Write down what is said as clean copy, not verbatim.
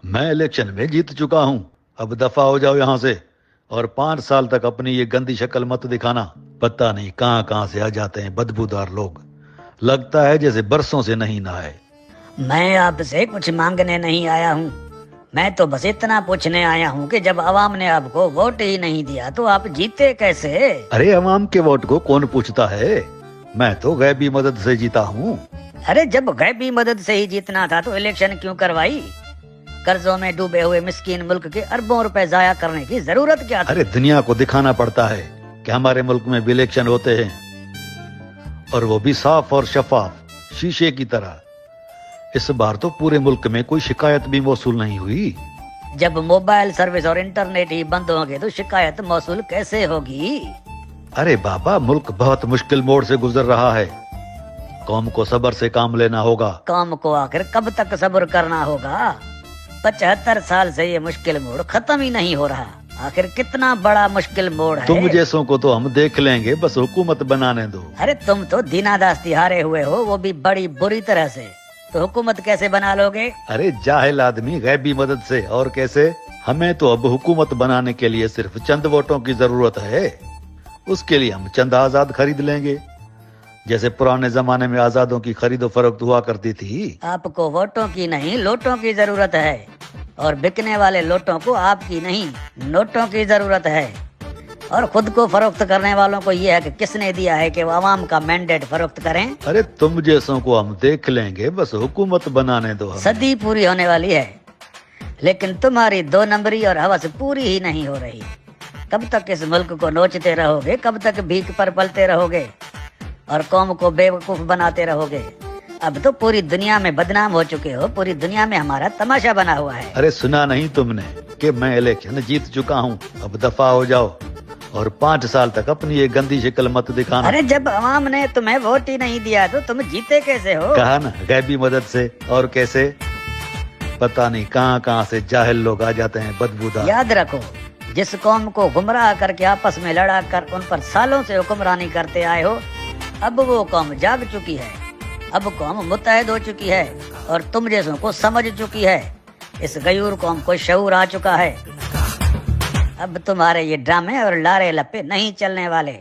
मैं इलेक्शन में जीत चुका हूँ, अब दफा हो जाओ यहाँ से। और 5 साल तक अपनी ये गंदी शक्ल मत दिखाना। पता नहीं कहाँ कहाँ से आ जाते हैं बदबूदार लोग, लगता है जैसे बरसों से नहीं नहाए। मैं आपसे कुछ मांगने नहीं आया हूँ, मैं तो बस इतना पूछने आया हूँ कि जब अवाम ने आपको वोट ही नहीं दिया तो आप जीते कैसे? अरे अवाम के वोट को कौन पूछता है, मैं तो गैबी मदद से जीता हूँ। अरे जब गैबी मदद से ही जीतना था तो इलेक्शन क्यों करवाई? कर्जों में डूबे हुए मिस्कीन मुल्क के अरबों रुपए जाया करने की जरूरत क्या थी? अरे दुनिया को दिखाना पड़ता है कि हमारे मुल्क में भी इलेक्शन होते हैं, और वो भी साफ और शफाफ, शीशे की तरह। इस बार तो पूरे मुल्क में कोई शिकायत भी मौसूल नहीं हुई। जब मोबाइल सर्विस और इंटरनेट ही बंद होंगे तो शिकायत मौसूल कैसे होगी? अरे बाबा, मुल्क बहुत मुश्किल मोड़ से गुजर रहा है, कौम को सब्र से काम लेना होगा। कौम को आखिर कब तक सब्र करना होगा? 75 साल से ये मुश्किल मोड़ खत्म ही नहीं हो रहा। आखिर कितना बड़ा मुश्किल मोड़ है। तुम जैसों को तो हम देख लेंगे, बस हुकूमत बनाने दो। अरे तुम तो दीनादास्ती हारे हुए हो, वो भी बड़ी बुरी तरह से, तो हुकूमत कैसे बना लोगे? अरे जाहिल आदमी, गैबी मदद से। और कैसे? हमें तो अब हुकूमत बनाने के लिए सिर्फ चंद वोटों की जरूरत है। उसके लिए हम चंद आजाद खरीद लेंगे, जैसे पुराने जमाने में आजादों की खरीदो फरोख्त हुआ करती थी। आपको वोटों की नहीं लोटों की जरूरत है, और बिकने वाले लोटों को आपकी नहीं नोटों की जरूरत है। और खुद को फरोख्त करने वालों को ये है कि किसने दिया है कि वो आवाम का मैंडेट फरोख्त करें। अरे तुम जैसों को हम देख लेंगे, बस हुकूमत बनाने दो हमें। सदी पूरी होने वाली है, लेकिन तुम्हारी 2 नंबरी और हवस पूरी ही नहीं हो रही। कब तक इस मुल्क को नोचते रहोगे? कब तक भीख पर पलते रहोगे और कौम को बेवकूफ बनाते रहोगे? अब तो पूरी दुनिया में बदनाम हो चुके हो, पूरी दुनिया में हमारा तमाशा बना हुआ है। अरे सुना नहीं तुमने कि मैं इलेक्शन जीत चुका हूँ, अब दफा हो जाओ और 5 साल तक अपनी ये गंदी शक्ल मत दिखाना। अरे जब अवाम ने तुम्हें वोट ही नहीं दिया तो तुम जीते कैसे हो? कहा ना, गैबी मदद से। और कैसे? पता नहीं कहाँ कहाँ से जाहिल लोग आ जाते हैं बदबूदार। याद रखो, जिस कौम को गुमराह करके आपस में लड़ा कर उन पर सालों से हुक्मरानी करते आए हो, अब वो कौम जाग चुकी है। अब कौम मुत्तहद हो चुकी है और तुम जैसों को समझ चुकी है। इस गयूर कौम को शऊर आ चुका है। अब तुम्हारे ये ड्रामे और लारे लपे नहीं चलने वाले।